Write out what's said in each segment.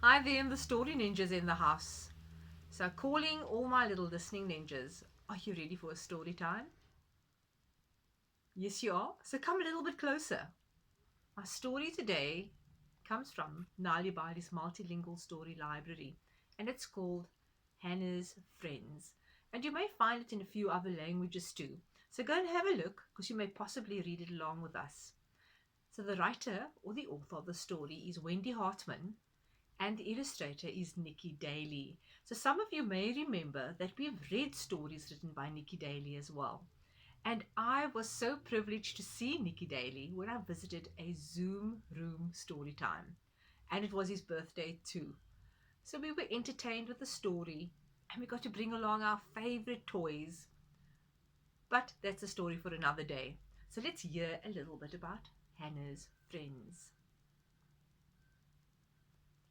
Hi there, the story ninjas in the house. So, calling all my little listening ninjas, are you ready for a story time? Yes, you are. So, come a little bit closer. Our story today comes from Nal'ibali's multilingual story library, and it's called Hannah's Friends. And you may find it in a few other languages too. So, go and have a look because you may possibly read it along with us. So, the writer or the author of the story is Wendy Hartman, and the illustrator is Nikki Daly. So some of you may remember that we've read stories written by Nikki Daly as well. And I was so privileged to see Nikki Daly when I visited a Zoom room story time. And it was his birthday too. So we were entertained with the story and we got to bring along our favorite toys. But that's a story for another day. So let's hear a little bit about Hannah's friends.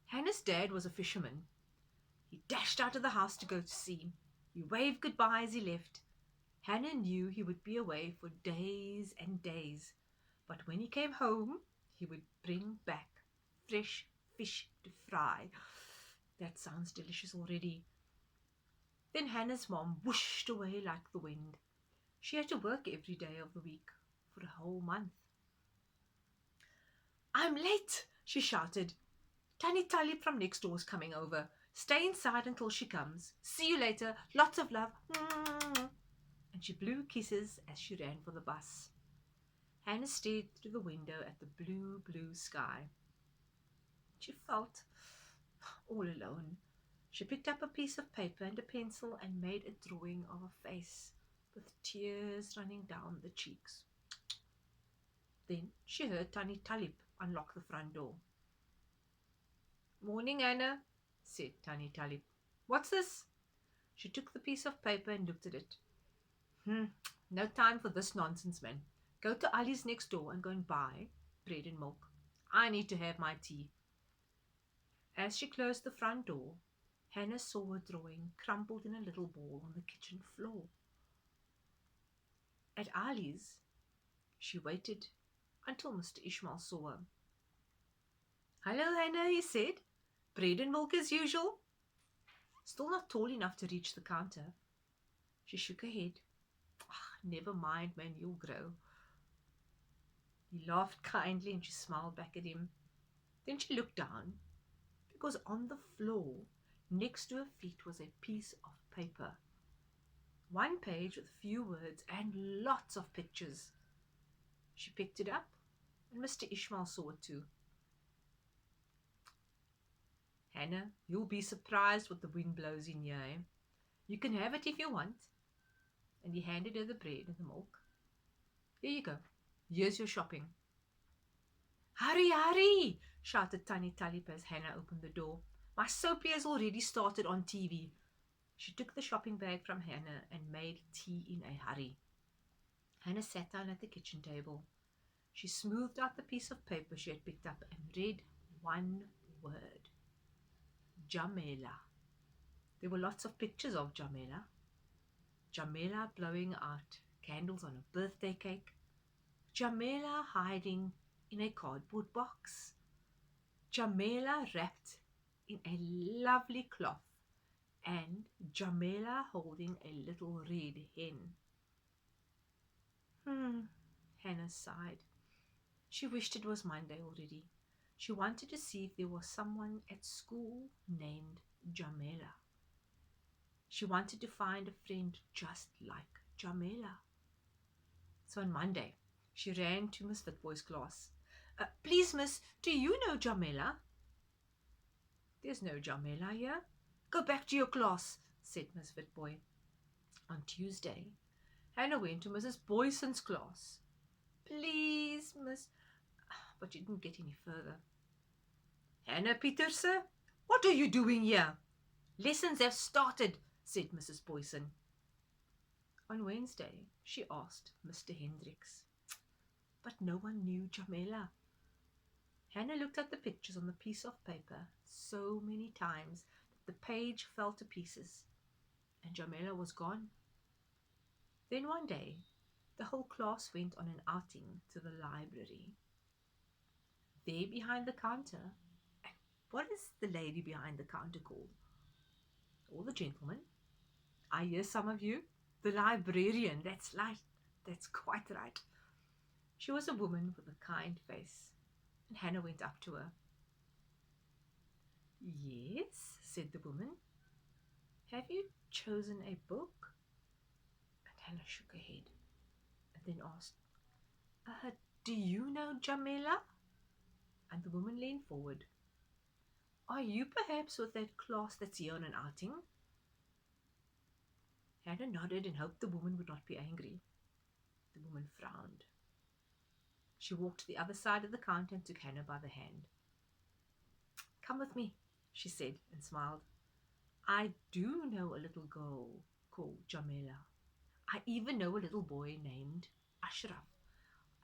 Hannah's dad was a fisherman. He dashed out of the house to go to sea. He waved goodbye as he left. Hannah knew he would be away for days and days, but when he came home, he would bring back fresh fish to fry. That sounds delicious already. Then Hannah's mom whooshed away like the wind. She had to work every day of the week for a whole month. I'm late, she shouted. Tiny Tully from next door is coming over. Stay inside until she comes. See you later. Lots of love. And she blew kisses as she ran for the bus. Hannah stared through the window at the blue, blue sky. She felt all alone. She picked up a piece of paper and a pencil and made a drawing of a face with tears running down the cheeks. Then she heard Tiny Tulip unlock the front door. Morning, Anna, said Tiny Tulip. What's this? She took the piece of paper and looked at it. No time for this nonsense, man. Go to Ali's next door and go and buy bread and milk. I need to have my tea. As she closed the front door, Hannah saw her drawing crumpled in a little ball on the kitchen floor. At Ali's, she waited until Mr. Ishmael saw her. Hello, Hannah, he said. Bread and milk as usual. Still not tall enough to reach the counter. She shook her head. Never mind, man, you'll grow. He laughed kindly and she smiled back at him. Then she looked down because on the floor next to her feet was a piece of paper. One page with a few words and lots of pictures. She picked it up and Mr. Ishmael saw it too. Hannah, you'll be surprised what the wind blows in here. Eh? You can have it if you want. And he handed her the bread and the milk. Here you go. Here's your shopping. Hurry, hurry, shouted Tiny Tulip as Hannah opened the door. My soapy has already started on TV. She took the shopping bag from Hannah and made tea in a hurry. Hannah sat down at the kitchen table. She smoothed out the piece of paper she had picked up and read one word. Jamela. There were lots of pictures of Jamela. Jamela blowing out candles on a birthday cake. Jamela hiding in a cardboard box. Jamela wrapped in a lovely cloth. And Jamela holding a little red hen. Hannah sighed. She wished it was Monday already. She wanted to see if there was someone at school named Jamela. She wanted to find a friend just like Jamela. So on Monday, she ran to Miss Fitboy's class. Please, miss, do you know Jamela? There's no Jamela here. Go back to your class, said Miss Fitboy. On Tuesday, Hannah went to Mrs. Boyson's class. Please, miss, but she didn't get any further. Hannah Petersen, what are you doing here? Lessons have started, said Mrs. Boyson. On Wednesday, she asked Mr. Hendricks, but no one knew Jamela. Hannah looked at the pictures on the piece of paper so many times that the page fell to pieces, and Jamela was gone. Then one day, the whole class went on an outing to the library. There behind the counter, a What is the lady behind the counter called? Or the gentleman? I hear some of you. The librarian. That's right. That's quite right. She was a woman with a kind face, and Hannah went up to her. Yes, said the woman. Have you chosen a book? And Hannah shook her head and then asked, do you know Jamila? And the woman leaned forward. Are you perhaps with that class that's here on an outing? Hannah nodded and hoped the woman would not be angry. The woman frowned. She walked to the other side of the counter and took Hannah by the hand. Come with me, she said and smiled. I do know a little girl called Jamila. I even know a little boy named Ashraf.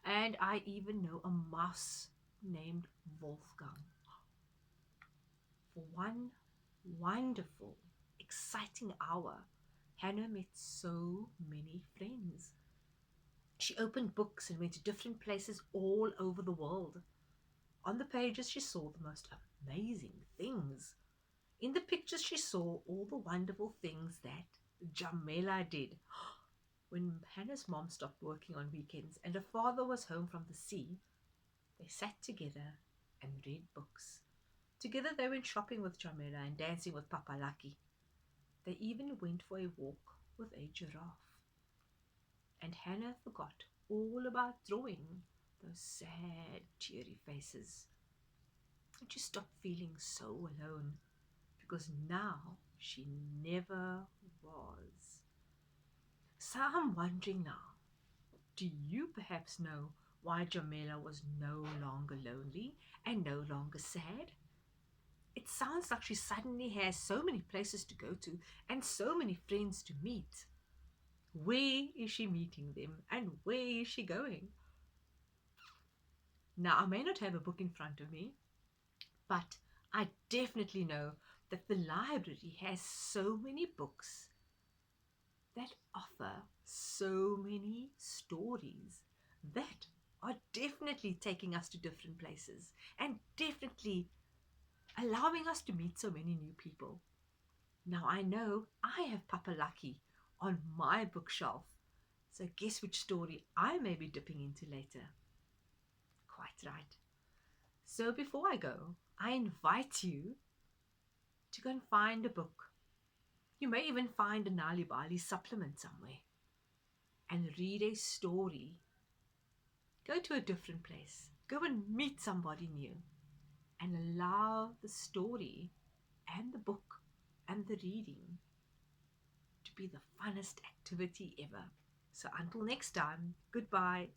And I even know a mouse named Wolfgang. For one wonderful, exciting hour, Hannah met so many friends. She opened books and went to different places all over the world. On the pages, she saw the most amazing things. In the pictures, she saw all the wonderful things that Jamila did. When Hannah's mom stopped working on weekends and her father was home from the sea, they sat together and read books. Together they went shopping with Jamila and dancing with Papa Lucky. They even went for a walk with a giraffe. And Hannah forgot all about drawing those sad, teary faces. And she stopped feeling so alone, because now she never was. So I'm wondering now, do you perhaps know why Jamila was no longer lonely and no longer sad? It sounds like she suddenly has so many places to go to and so many friends to meet. Where is she meeting them and where is she going? Now, I may not have a book in front of me, but I definitely know that the library has so many books that offer so many stories that are definitely taking us to different places and definitely allowing us to meet so many new people. Now I know I have Papa Lucky on my bookshelf, so guess which story I may be dipping into later? Quite right. So before I go, I invite you to go and find a book. You may even find a Nal'ibali supplement somewhere and read a story. Go to a different place. Go and meet somebody new and allow the story and the book and the reading to be the funnest activity ever. So until next time, goodbye.